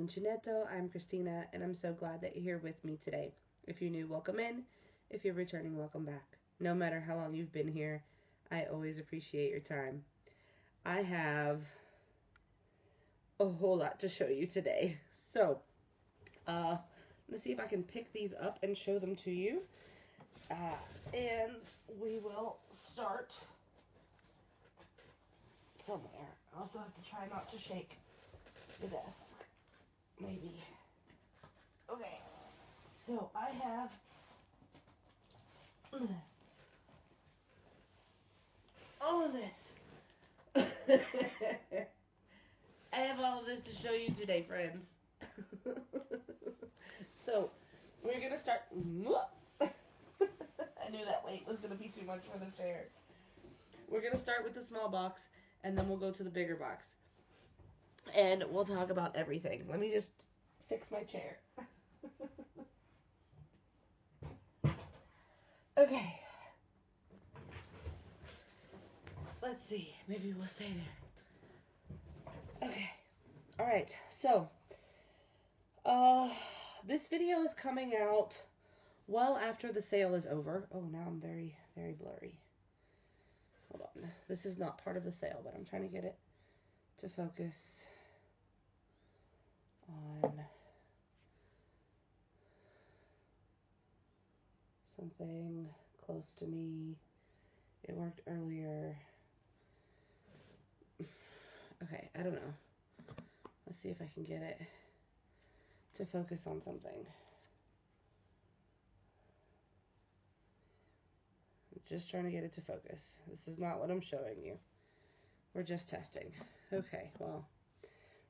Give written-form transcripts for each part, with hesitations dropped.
all'uncinetto. I'm Christina, and I'm so glad that you're here with me today. If you're new, welcome in. If you're returning, welcome back. No matter how long you've been here, I always appreciate your time. I have a whole lot to show you today. So, let's see if I can pick these up and show them to you. And we will start somewhere. I also have to try not to shake the desk. Maybe. Okay. So I have all of this. I have all of this to show you today, friends. So we're gonna start. I knew that weight was gonna be too much for the chair. We're gonna start with the small box, and then we'll go to the bigger box, and we'll talk about everything. Let me just fix my chair. Okay. Let's see. Maybe we'll stay there. Okay. All right. So, this video is coming out well after the sale is over. Oh, now I'm very, very blurry. Hold on. This is not part of the sale, but I'm trying to get it to focus on something close to me. It worked earlier. Okay, I don't know. Let's see if I can get it to focus on something. I'm just trying to get it to focus. This is not what I'm showing you. We're just testing. Okay, well,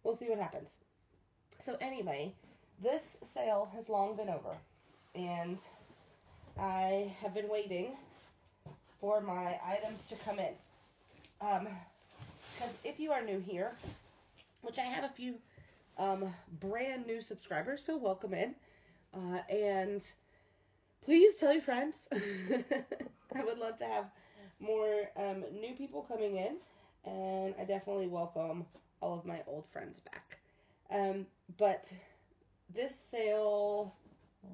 we'll see what happens. So anyway, this sale has long been over, and I have been waiting for my items to come in. Because if you are new here, which I have a few brand new subscribers, so welcome in. And please tell your friends. I would love to have more new people coming in, and I definitely welcome all of my old friends back. But this sale, I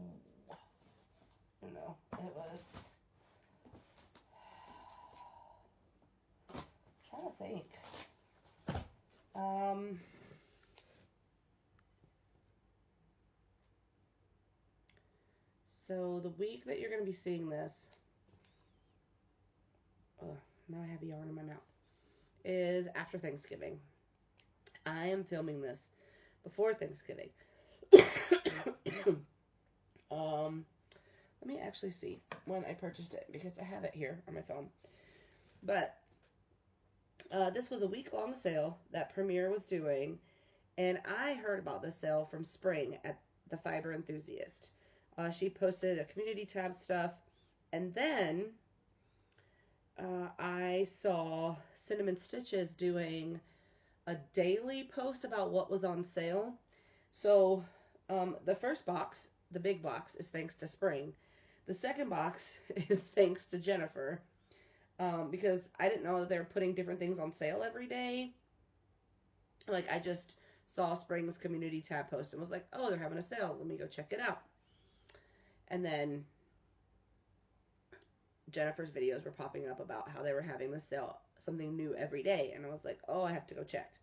don't know, it was, I'm trying to think. So the week that you're going to be seeing this, now I have yarn in my mouth, is after Thanksgiving. I am filming this before Thanksgiving. Let me actually see when I purchased it, because I have it here on my phone. But this was a week-long sale that Premier was doing, and I heard about this sale from Spring at the Fiber Enthusiast. She posted a community tab stuff, and then I saw Cinnamon Stitches doing a daily post about what was on sale. So the first box, the big box, is thanks to Spring. The second box is thanks to Jennifer, because I didn't know that they were putting different things on sale every day. Like, I just saw Spring's community tab post and was like, oh, they're having a sale. Let me go check it out. And then Jennifer's videos were popping up about how they were having this sale, something new every day. And I was like, oh, I have to go check.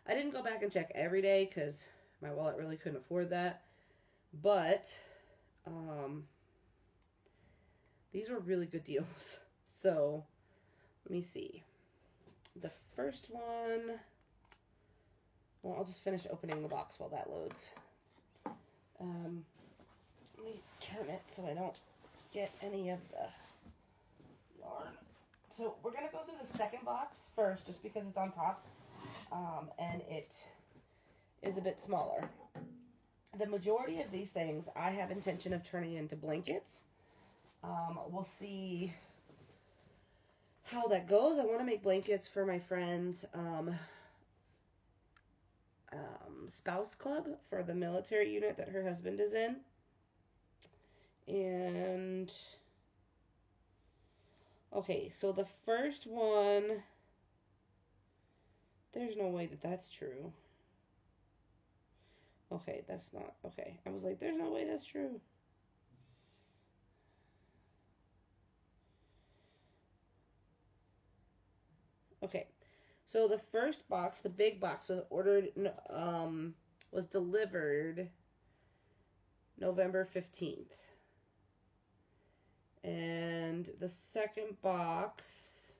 I didn't go back and check every day because my wallet really couldn't afford that. But these were really good deals. So let me see. The first one, well, I'll just finish opening the box while that loads. Let me turn it so I don't get any of the yarn. So we're going to go through the second box first, just because it's on top, and it is a bit smaller. The majority of these things I have intention of turning into blankets. We'll see how that goes. I want to make blankets for my friend's spouse club for the military unit that her husband is in. And okay, so the first one, there's no way that that's true. Okay, that's not, okay. I was like, there's no way that's true. Okay, so the first box, the big box, was ordered, was delivered November 15th. And the second box,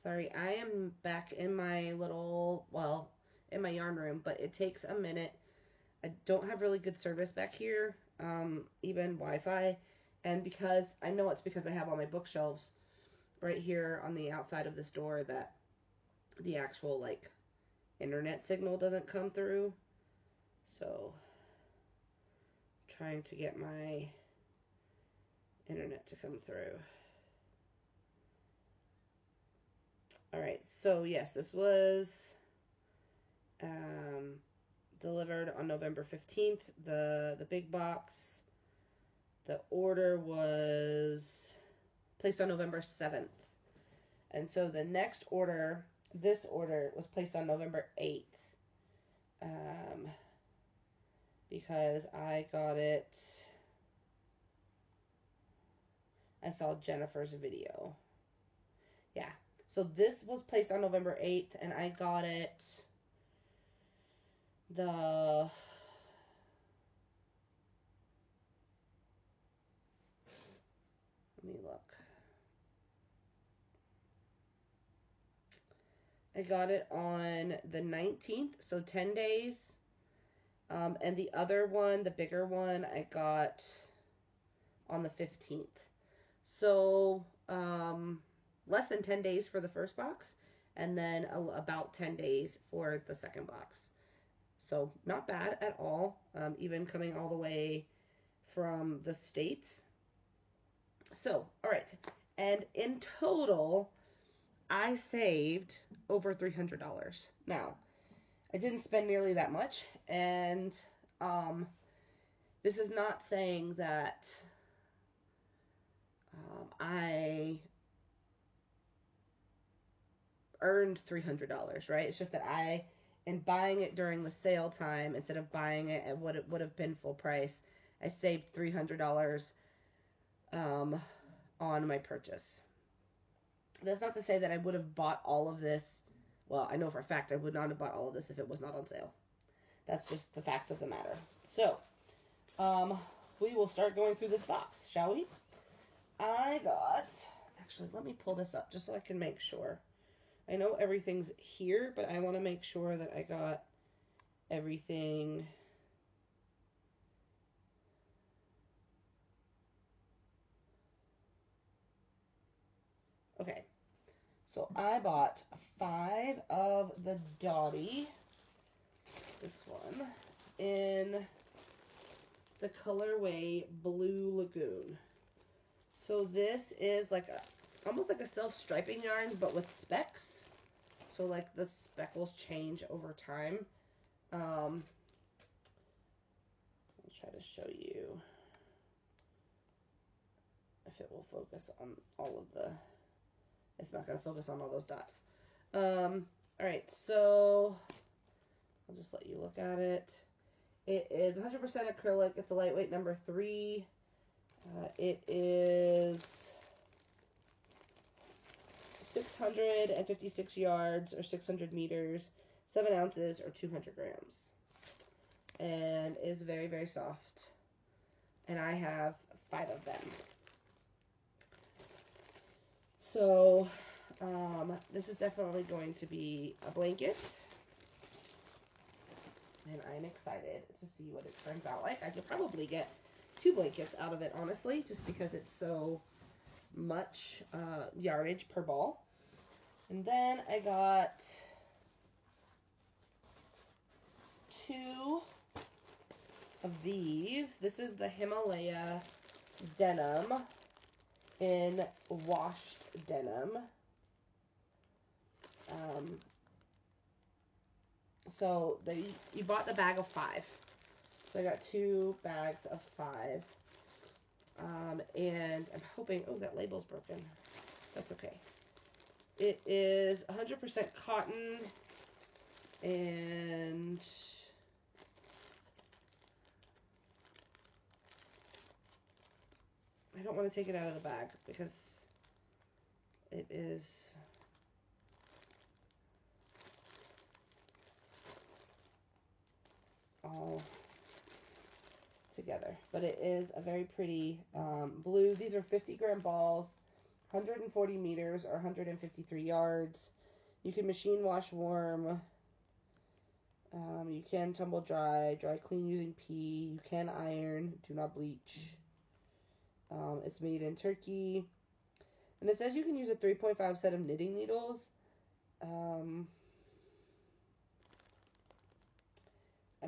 sorry, I am back in my little, well, in my yarn room, but it takes a minute. I don't have really good service back here, even Wi-Fi. And because, I know it's because I have all my bookshelves right here on the outside of this door that the actual, like, internet signal doesn't come through. So, trying to get my internet to come through. Alright, so yes, this was delivered on November 15th, the big box. The order was placed on November 7th. And so the next order, this order, was placed on November 8th. Because I got it, I saw Jennifer's video. Yeah. So this was placed on November 8th, and I got it let me look. I got it on the 19th, so 10 days. And the other one, the bigger one, I got on the 15th. So, less than 10 days for the first box, and then about 10 days for the second box. So, not bad at all, even coming all the way from the States. So, all right. And in total, I saved over $300. Now, I didn't spend nearly that much, and this is not saying that I earned $300, right? It's just that in buying it during the sale time, instead of buying it at what it would have been full price, I saved $300 on my purchase. That's not to say that I would have bought all of this. Well, I know for a fact I would not have bought all of this if it was not on sale. That's just the fact of the matter. So, we will start going through this box, shall we? Actually, let me pull this up just so I can make sure. I know everything's here, but I want to make sure that I got everything. Okay, so I bought 5 of the Dottie, this one, in the colorway Blue Lagoon. So this is like almost like a self-striping yarn, but with specks. So like the speckles change over time. I'll try to show you if it will focus on all of the. It's not going to focus on all those dots. All right, so I'll just let you look at it. It is 100% acrylic. It's a lightweight number 3. It is 656 yards or 600 meters, 7 ounces or 200 grams. And is very, very soft. And I have 5 of them. So, this is definitely going to be a blanket. And I'm excited to see what it turns out like. I could probably get 2 blankets out of it, honestly, just because it's so much yardage per ball. And then I got 2 of these. This is the Himalaya denim in washed denim. So you bought the bag of 5. So I got 2 bags of 5. And I'm hoping, oh, that label's broken. That's okay. It is 100% cotton, And I don't want to take it out of the bag because it is all together. But it is a very pretty blue. These are 50-gram balls, 140 meters or 153 yards. You can machine wash warm. You can tumble dry clean using pee. You can iron, do not bleach. It's made in Turkey. And it says you can use a 3.5 set of knitting needles. I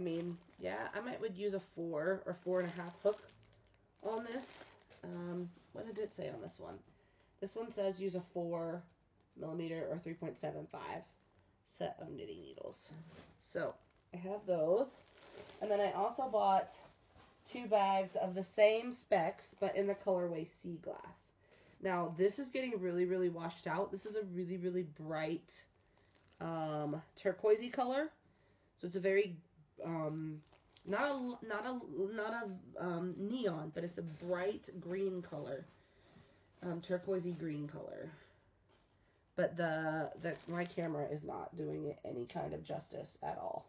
mean, yeah, I would use a 4 or 4.5 hook on this. What did it say on this one? This one says use a 4 millimeter or 3.75 set of knitting needles. So I have those. And then I also bought 2 bags of the same specs, but in the colorway Sea Glass. Now, this is getting really, really washed out. This is a really, really bright turquoisey color. So it's a very not a neon, but it's a bright green color, turquoisey green color. But my camera is not doing it any kind of justice at all.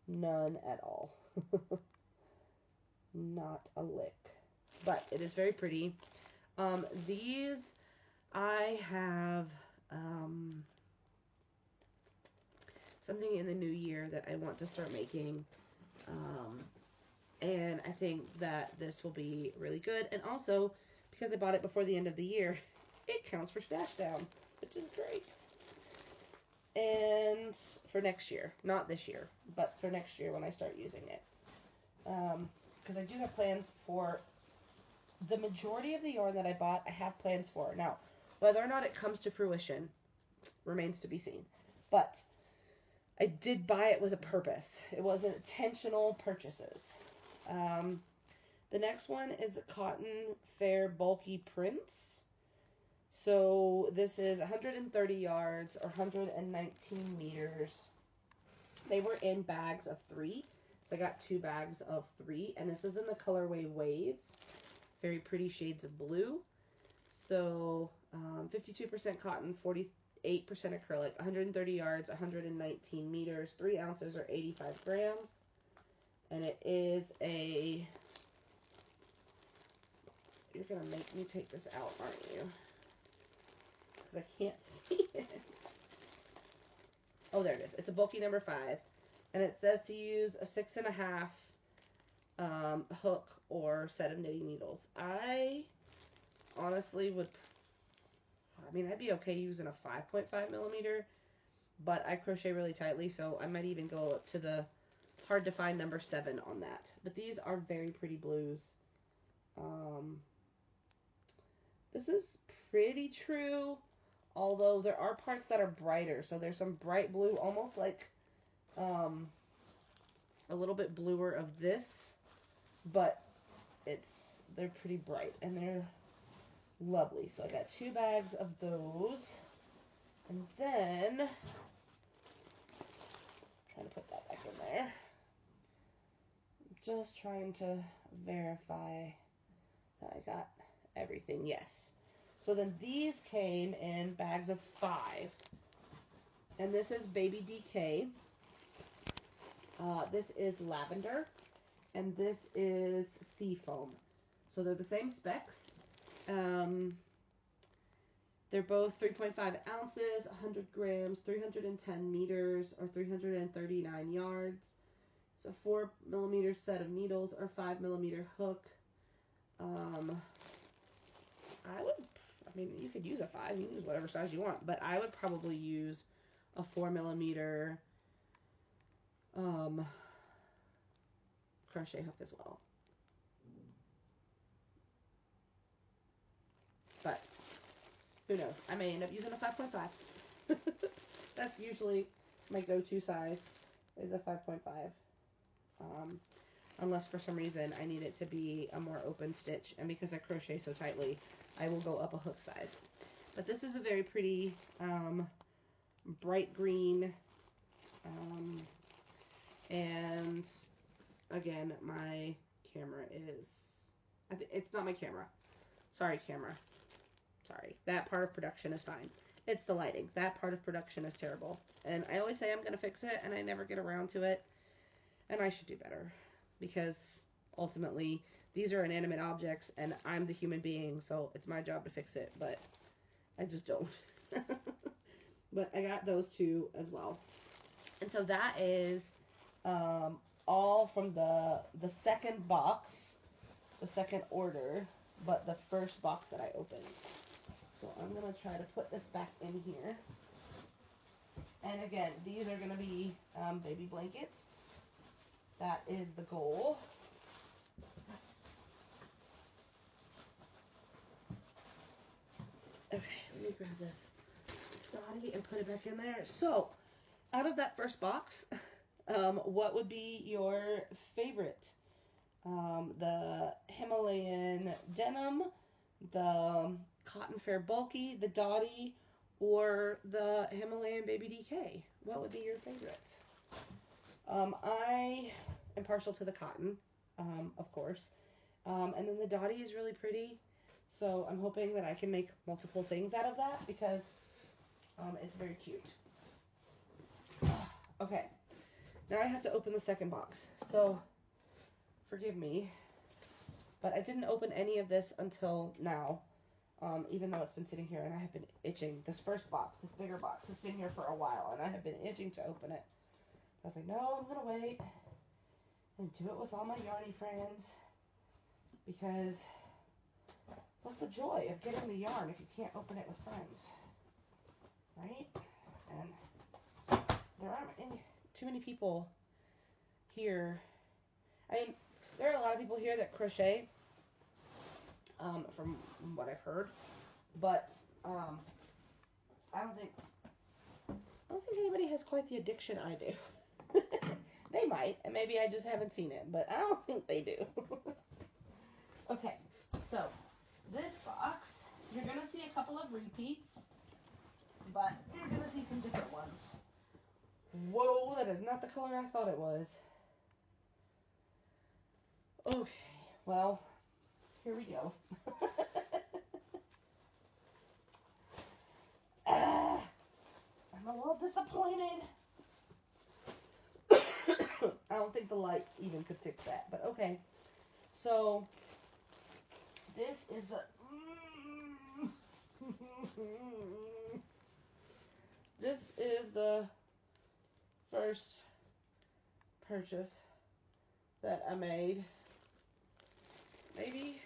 None at all. Not a lick. But it is very pretty. These I have something in the new year that I want to start making. And I think that this will be really good. And also, because I bought it before the end of the year, it counts for stash down, which is great. And for next year, not this year, but for next year when I start using it. Because I do have plans for the majority of the yarn that I bought, I have plans for. Now, whether or not it comes to fruition remains to be seen. But I did buy it with a purpose. It wasn't intentional purchases. The next one is the Cotton Fair Bulky Prints. So this is 130 yards or 119 meters. They were in bags of 3. So I got 2 bags of 3. And this is in the colorway Waves. Very pretty shades of blue. So 52% cotton, 48% acrylic, 130 yards, 119 meters, 3 ounces or 85 grams. And it is a... You're going to make me take this out, aren't you? Because I can't see it. Oh, there it is. It's a bulky number 5. And it says to use a 6.5 hook or set of knitting needles. I honestly would... I'd be okay using a 5.5 millimeter, but I crochet really tightly, so I might even go up to the hard to find number 7 on that. But these are very pretty blues. This is pretty true, although there are parts that are brighter. So there's some bright blue, almost like a little bit bluer of this, but they're pretty bright and they're lovely. So I got 2 bags of those, and then trying to put that back in there. Just trying to verify that I got everything. Yes. So then these came in bags of 5, and this is Baby DK. This is lavender, and this is sea foam. So they're the same specs. They're both 3.5 ounces, 100 grams, 310 meters, or 339 yards. So 4 millimeter set of needles or 5 millimeter hook. You could use a 5. You can use whatever size you want, but I would probably use a 4 millimeter crochet hook as well. But who knows? I may end up using a 5.5. That's usually my go-to size, is a 5.5. Unless for some reason I need it to be a more open stitch, and because I crochet so tightly, I will go up a hook size. But this is a very pretty bright green And again, my camera is, it's not my camera. Sorry, camera. Sorry. That part of production is fine. It's the lighting. That part of production is terrible. And I always say I'm going to fix it, and I never get around to it. And I should do better. Because ultimately, these are inanimate objects, and I'm the human being, so it's my job to fix it. But I just don't. But I got those two as well. And so that is all from the second box, the second order, but the first box that I opened. So I'm going to try to put this back in here. And again, these are going to be baby blankets. That is the goal. Okay, let me grab this Dottie and put it back in there. So, out of that first box, what would be your favorite? The Himalayan denim, the Cotton Fair Bulky, the Dottie, or the Himalayan Baby DK? What would be your favorite? I am partial to the cotton, of course. And then the Dottie is really pretty. So I'm hoping that I can make multiple things out of that because it's very cute. Okay. Now I have to open the second box. So forgive me. But I didn't open any of this until now. Even though it's been sitting here and I have been itching. This first box, this bigger box, has been here for a while. And I have been itching to open it. I was like, no, I'm going to wait and do it with all my yarny friends, because what's the joy of getting the yarn if you can't open it with friends, right? And there aren't too many people here. I mean, there are a lot of people here that crochet, from what I've heard, but I don't think anybody has quite the addiction I do. They might, and maybe I just haven't seen it, but I don't think they do. Okay, so this box, you're going to see a couple of repeats, but you're going to see some different ones. Whoa, that is not the color I thought it was. Okay, well, here we go. I'm a little disappointed. I don't think the light even could fix that, but okay. So, this is the... This is the first purchase that I made. Maybe?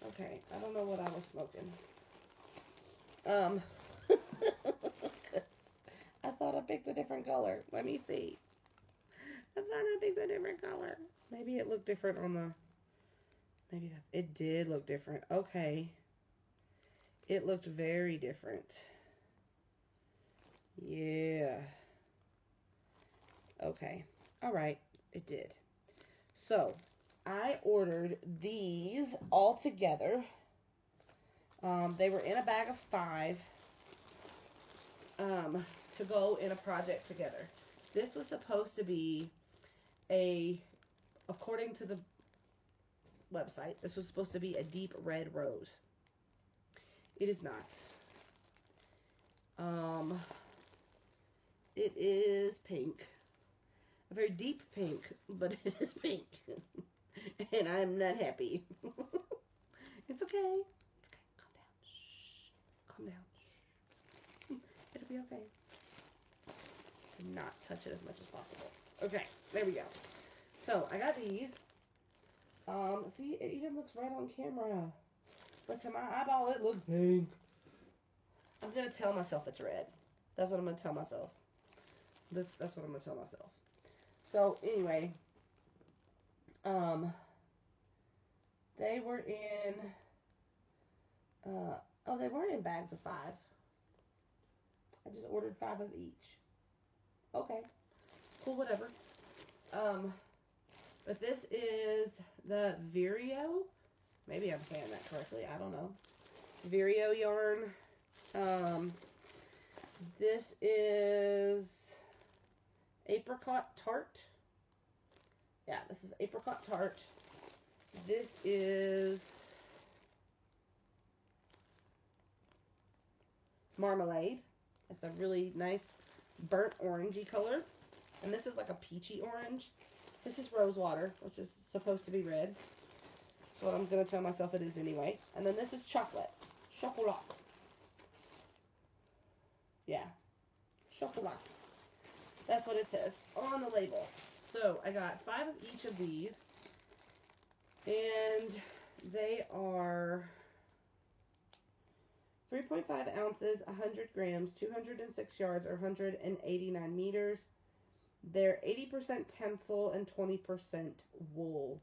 Okay, I don't know what I was smoking. I thought I picked a different color. Let me see. I thought I picked a different color. Maybe it looked different on the... Maybe it did look different. Okay. It looked very different. Yeah. Okay. Alright. It did. So, I ordered these all together. They were in a bag of 5 to go in a project together. This was supposed to be according to the website, this was supposed to be a deep red rose. It is not. It is pink. A very deep pink, but it is pink. And I'm not happy. It's okay. It's okay. Calm down. Shh. Calm down. Shh. It'll be okay. Do not touch it as much as possible. Okay, there we go. So, I got these. See, it even looks right on camera. But to my eyeball, it looks pink. I'm going to tell myself it's red. That's what I'm going to tell myself. That's what I'm going to tell myself. So, anyway. They were in... they weren't in bags of 5. I just ordered 5 of each. Okay. Cool, whatever. But this is the Vireo. Maybe I'm saying that correctly. I don't know. Vireo yarn. This is apricot tart. Yeah, this is apricot tart. This is marmalade. It's a really nice burnt orangey color. And this is like a peachy orange. This is rose water, which is supposed to be red. That's what I'm going to tell myself it is anyway. And then this is chocolate. Chocolat. Yeah. Chocolat. That's what it says on the label. So I got 5 of each of these. And they are 3.5 ounces, 100 grams, 206 yards, or 189 meters. They're 80% tencel and 20% wool.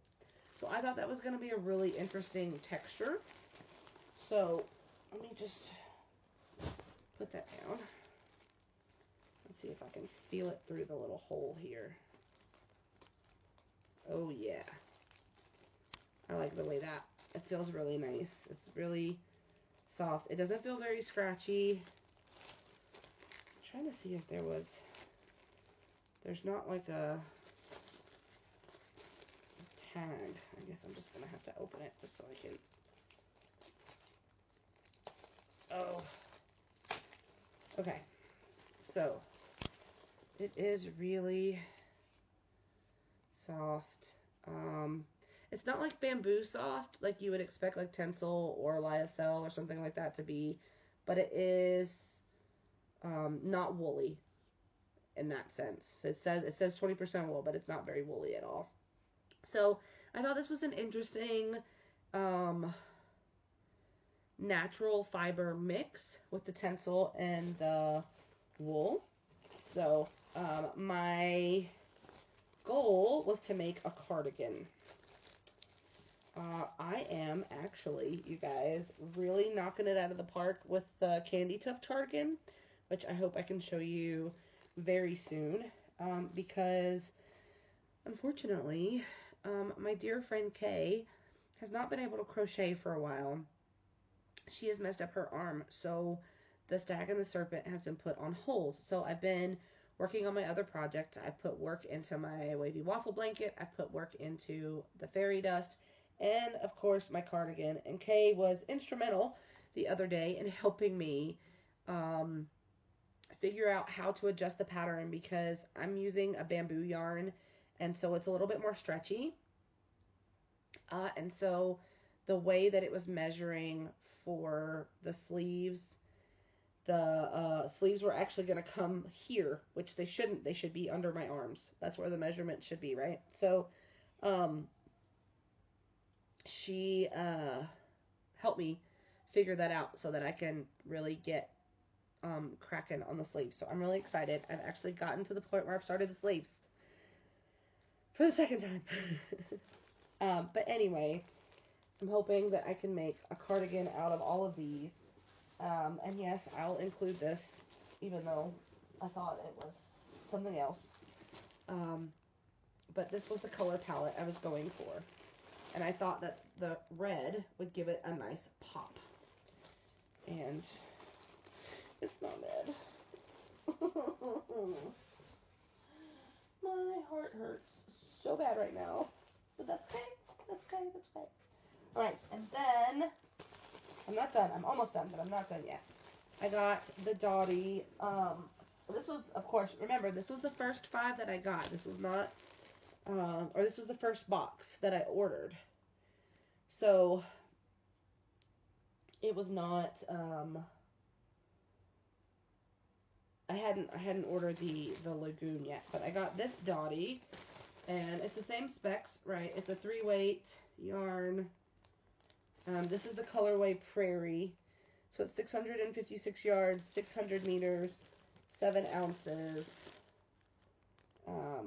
So I thought that was going to be a really interesting texture. So let me just put that down. Let's see if I can feel it through the little hole here. Oh yeah. I like the way that it feels really nice. It's really soft. It doesn't feel very scratchy. I'm trying to see if there's not like a tag. I guess I'm just going to have to open it just so I can. Oh. Okay. So, it is really soft. It's not like bamboo soft, like you would expect like Tencel or Lyocell or something like that to be, but it is not woolly in that sense. It says 20% wool, but it's not very woolly at all. So I thought this was an interesting natural fiber mix with the Tencel and the wool. So my goal was to make a cardigan. I am actually, you guys, really knocking it out of the park with the Candy Tuft cardigan, which I hope I can show you very soon, because unfortunately, my dear friend Kay has not been able to crochet for a while. She has messed up her arm, so the Stag and the Serpent has been put on hold. So I've been working on my other project. I put work into my wavy waffle blanket. I put work into the fairy dust. And, of course, my cardigan. And Kay was instrumental the other day in helping me figure out how to adjust the pattern, because I'm using a bamboo yarn, and so it's a little bit more stretchy. And so the way that it was measuring for the sleeves were actually going to come here, which they shouldn't. They should be under my arms. That's where the measurement should be, right? So, she helped me figure that out so that I can really get cracking on the sleeves. So I'm really excited. I've actually gotten to the point where I've started the sleeves for the second time. But anyway, I'm hoping that I can make a cardigan out of all of these. And yes, I'll include this, even though I thought it was something else. But this was the color palette I was going for. And I thought that the red would give it a nice pop. And it's not red. My heart hurts so bad right now. But that's okay. That's okay. That's okay. Alright, and then I'm not done. I'm almost done, but I'm not done yet. I got the Dottie. This was, of course, remember, this was the first 5 that I got. This was not, or this was the first box that I ordered. So, it was not, I hadn't ordered the Lagoon yet, but I got this Dottie, and it's the same specs, right? It's a 3-weight yarn. This is the colorway Prairie. So it's 656 yards, 600 meters, 7 ounces, or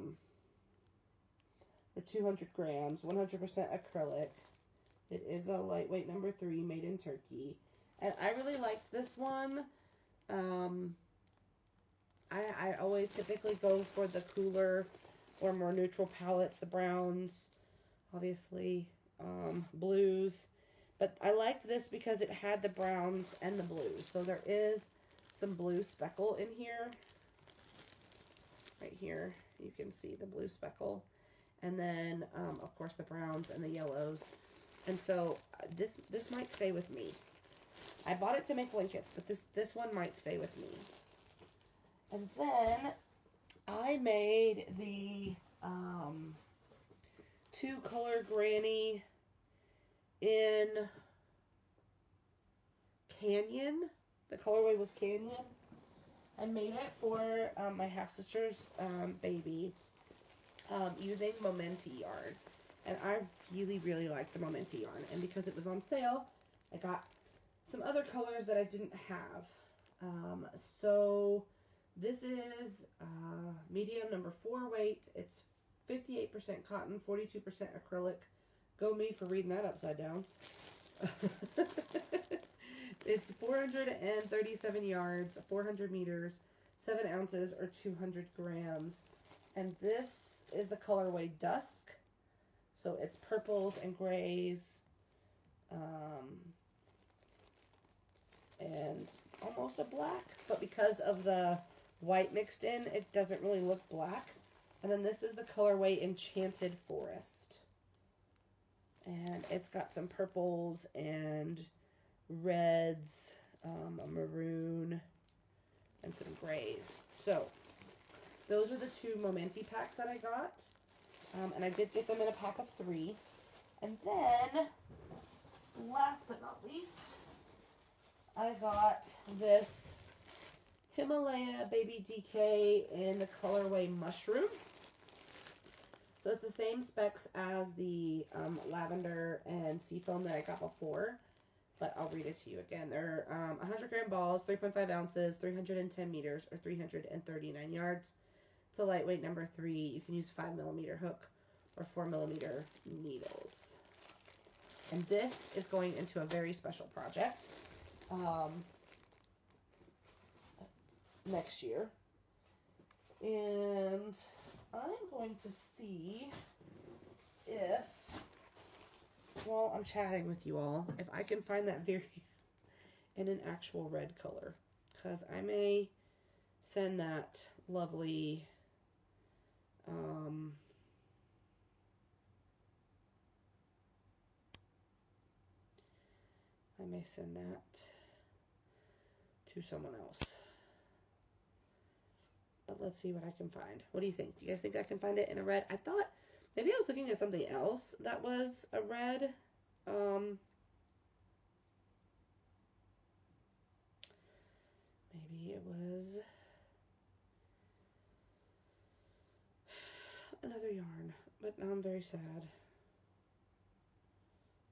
200 grams, 100% acrylic. It is a lightweight number 3, made in Turkey. And I really liked this one. I always typically go for the cooler or more neutral palettes, the browns, obviously, blues. But I liked this because it had the browns and the blues. So there is some blue speckle in here. right here. You can see the blue speckle. And then, of course, the browns and the yellows. And so this might stay with me. I bought it to make blankets, but this one might stay with me. And then I made the 2-color granny in Canyon. The colorway was Canyon. I made it for my half-sister's baby using Momenti yarn. And I really, really like the Momenti yarn. And because it was on sale, I got some other colors that I didn't have. So this is medium number 4 weight. It's 58% cotton, 42% acrylic. Go me for reading that upside down. It's 437 yards, 400 meters, 7 ounces or 200 grams. And this is the colorway Dusk. So it's purples and grays, and almost a black, but because of the white mixed in, it doesn't really look black. And then this is the colorway Enchanted Forest. And it's got some purples and reds, a maroon, and some grays. So those are the 2 Momenti packs that I got. And I did get them in a pack of 3. And then, last but not least, I got this Himalaya Baby DK in the colorway Mushroom. So it's the same specs as the lavender and seafoam that I got before, but I'll read it to you again. They're 100 gram balls, 3.5 ounces, 310 meters, or 339 yards. It's a lightweight number 3. You can use 5mm hook or 4mm needles. And this is going into a very special project next year. And I'm going to see if, while I'm chatting with you all, if I can find that very in an actual red color. Because I may send that lovely I may send that to someone else. But let's see what I can find. What do you think? Do you guys think I can find it in a red? I thought maybe I was looking at something else that was a red. Maybe it was another yarn. But now I'm very sad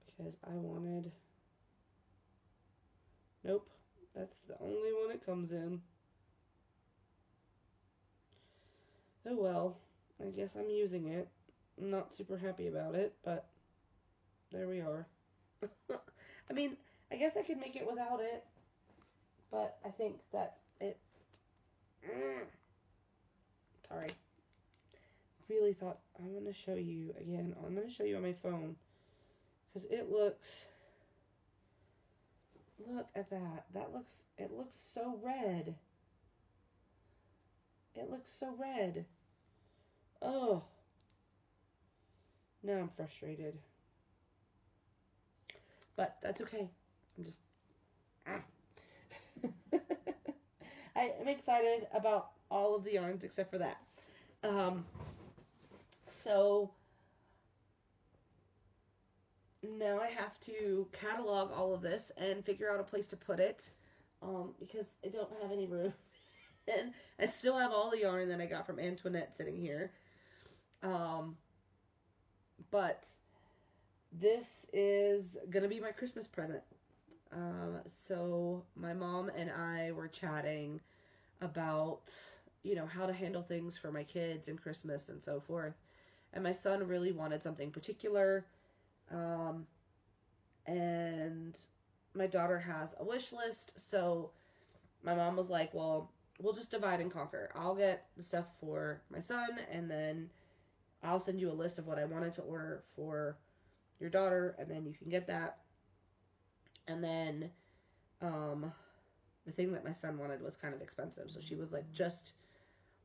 because I wanted... Nope. That's the only one it comes in. Oh well. I guess I'm using it. I'm not super happy about it, but there we are. I mean, I guess I could make it without it, but I think that it... Sorry. Really thought... I'm going to show you again. I'm going to show you on my phone. Because it looks... Look at that. It looks so red. It looks so red. Oh. Now I'm frustrated. But that's okay. I'm just... I am excited about all of the yarns except for that. So now I have to catalog all of this and figure out a place to put it because I don't have any room. And I still have all the yarn that I got from Antoinette sitting here. But this is going to be my Christmas present. So my mom and I were chatting about, how to handle things for my kids and Christmas and so forth. And my son really wanted something particular. And my daughter has a wish list. So my mom was like, well, we'll just divide and conquer. I'll get the stuff for my son, and then I'll send you a list of what I wanted to order for your daughter, and then you can get that. And then the thing that my son wanted was kind of expensive. So she was like, just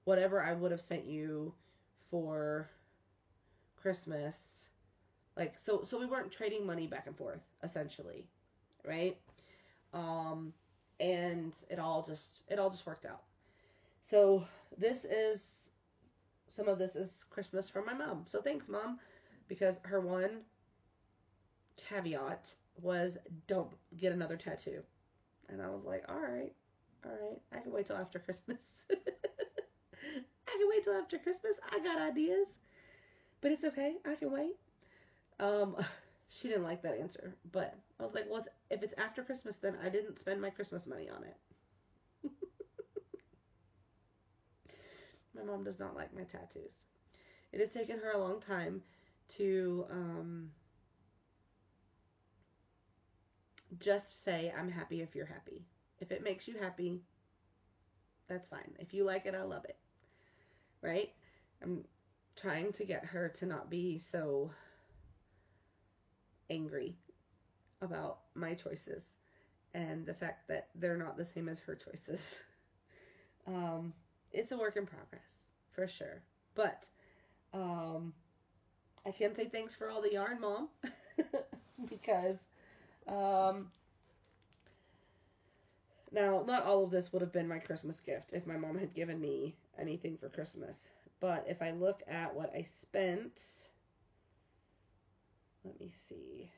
whatever I would have sent you for Christmas, like, so we weren't trading money back and forth, essentially, right? Um, and it all just worked out. So some of this is Christmas from my mom. So thanks, Mom, because her one caveat was don't get another tattoo. And I was like, all right, I can wait till after Christmas. I can wait till after Christmas. I got ideas, but it's okay. I can wait. Um, she didn't like that answer, but I was like, well, if it's after Christmas, then I didn't spend my Christmas money on it. My mom does not like my tattoos. It has taken her a long time to just say, I'm happy if you're happy. If it makes you happy, that's fine. If you like it, I love it. Right? I'm trying to get her to not be so angry about my choices and the fact that they're not the same as her choices. It's a work in progress, for sure. But I can say thanks for all the yarn, Mom, because now, not all of this would have been my Christmas gift if my mom had given me anything for Christmas. But if I look at what I spent, let me see.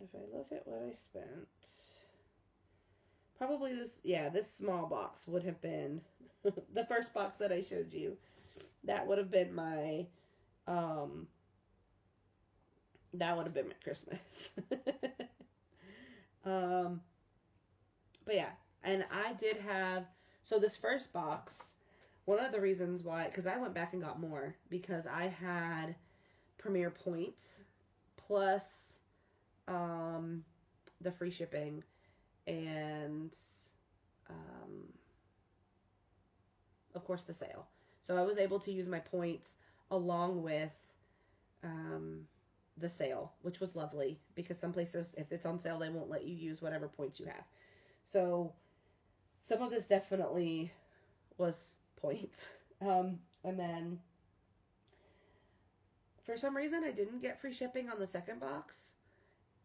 If I look at what I spent, probably this small box would have been the first box that I showed you. That would have been my Christmas. But yeah, and I did have, so this first box, one of the reasons why, because I went back and got more, because I had Premier points plus the free shipping and of course the sale. So I was able to use my points along with the sale, which was lovely, because some places, if it's on sale, they won't let you use whatever points you have. So some of this definitely was points. And then for some reason I didn't get free shipping on the second box,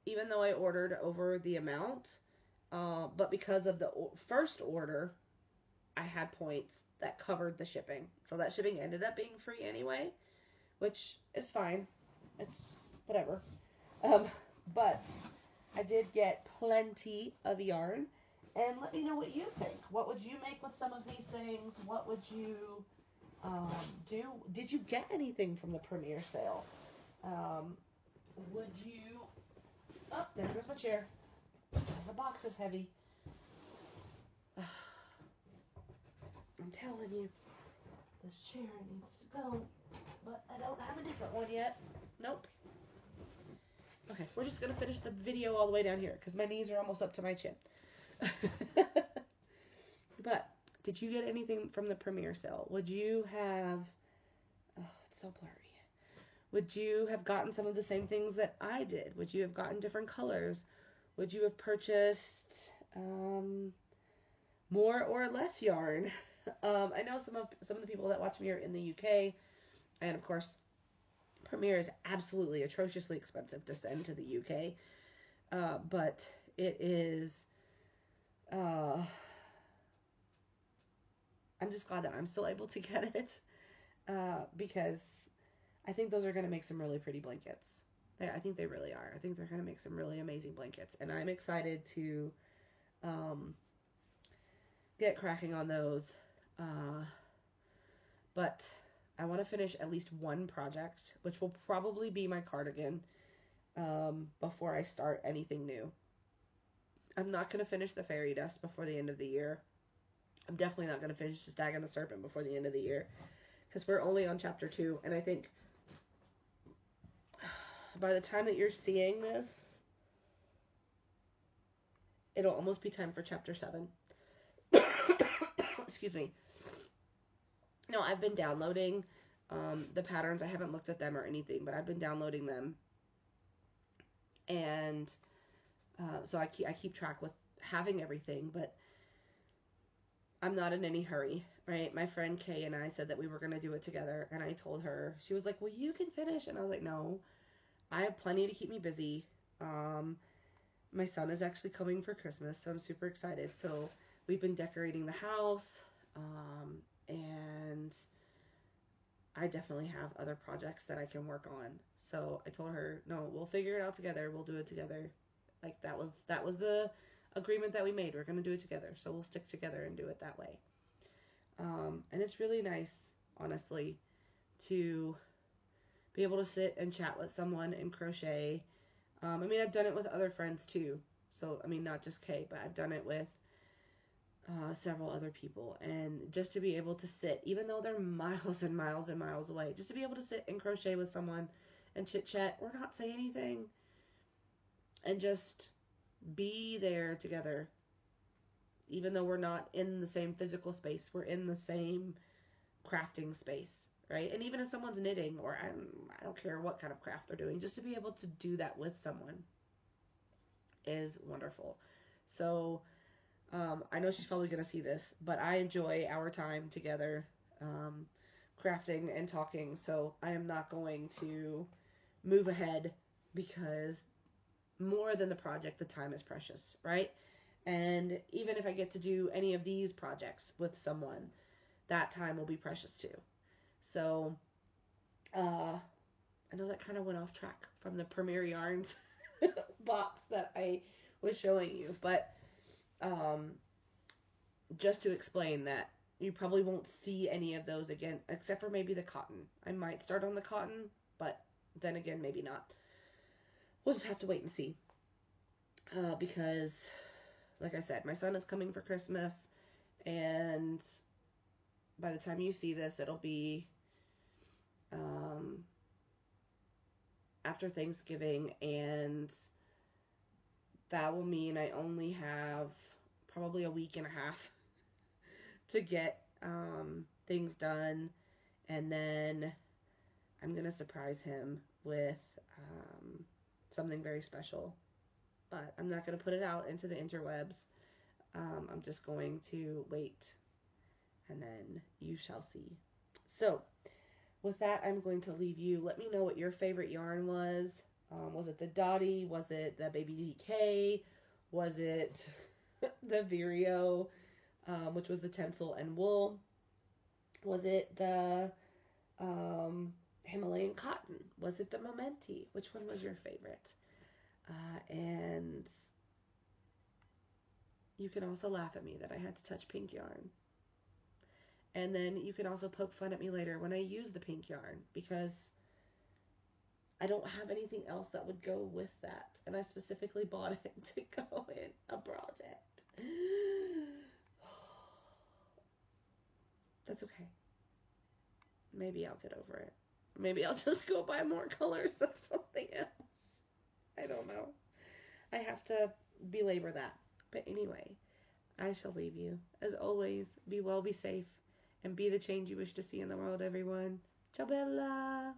even though I ordered over the amount. But because of the first order, I had points that covered the shipping. So that shipping ended up being free anyway, which is fine. It's whatever. But I did get plenty of yarn. And let me know what you think. What would you make with some of these things? What would you do? Did you get anything from the Premier sale? Would you... Oh, there goes my chair. The box is heavy. I'm telling you, this chair needs to go. But I don't have a different one yet. Nope. Okay, we're just going to finish the video all the way down here, because my knees are almost up to my chin. But did you get anything from the Premier sale? Would you have... Oh, it's so blurry. Would you have gotten some of the same things that I did? Would you have gotten different colors? Would you have purchased more or less yarn? I know some of the people that watch me are in the UK, and of course, Premier is absolutely atrociously expensive to send to the UK, but it is... I'm just glad that I'm still able to get it, because I think those are going to make some really pretty blankets. I think they really are. I think they're going to make some really amazing blankets, and I'm excited to get cracking on those. But I want to finish at least one project, which will probably be my cardigan, before I start anything new. I'm not going to finish the fairy dust before the end of the year. I'm definitely not going to finish the Stag and the Serpent before the end of the year, because we're only on chapter 2, and I think by the time that you're seeing this, it'll almost be time for chapter 7. Excuse me. No, I've been downloading the patterns. I haven't looked at them or anything, but I've been downloading them, and so I keep track with having everything, but I'm not in any hurry, right? My friend Kay and I said that we were going to do it together, and I told her, she was like, well, you can finish. And I was like, no, I have plenty to keep me busy. Um, my son is actually coming for Christmas, so I'm super excited. So we've been decorating the house, and I definitely have other projects that I can work on. So I told her, no, we'll figure it out together. We'll do it together. Like that was the agreement that we made. We're gonna do it together. So we'll stick together and do it that way. And it's really nice, honestly, to be able to sit and chat with someone and crochet. I mean, I've done it with other friends too. So I mean, not just Kay, but I've done it with several other people, and just to be able to sit, even though they're miles and miles and miles away, just to be able to sit and crochet with someone and chit chat or not say anything and just be there together, even though we're not in the same physical space, we're in the same crafting space, right? And even if someone's knitting, or I don't care what kind of craft they're doing, just to be able to do that with someone is wonderful. So I know she's probably going to see this, but I enjoy our time together, um, crafting and talking. So I am not going to move ahead because more than the project, the time is precious, right? And even if I get to do any of these projects with someone, that time will be precious too. So I know that kind of went off track from the Premier Yarns box that I was showing you, but um, just to explain that you probably won't see any of those again, except for maybe the cotton. I might start on the cotton, but then again, maybe not. We'll just have to wait and see. Because, like I said, my son is coming for Christmas, and by the time you see this, it'll be um, after Thanksgiving, and that will mean I only have probably a week and a half to get things done, and then I'm going to surprise him with something very special. But I'm not going to put it out into the interwebs. I'm just going to wait, and then you shall see. So, with that, I'm going to leave you. Let me know what your favorite yarn was. Was it the Dottie? Was it the Baby DK? Was it the Vireo, which was the Tencel and wool? Was it the Himalayan cotton? Was it the Momenti? Which one was your favorite? And you can also laugh at me that I had to touch pink yarn. And then you can also poke fun at me later when I use the pink yarn, because I don't have anything else that would go with that. And I specifically bought it to go in a project. That's okay. Maybe I'll get over it. Maybe I'll just go buy more colors of something else. I don't know. I have to belabor that. But anyway, I shall leave you. As always, be well, be safe, and be the change you wish to see in the world, everyone. Ciao bella!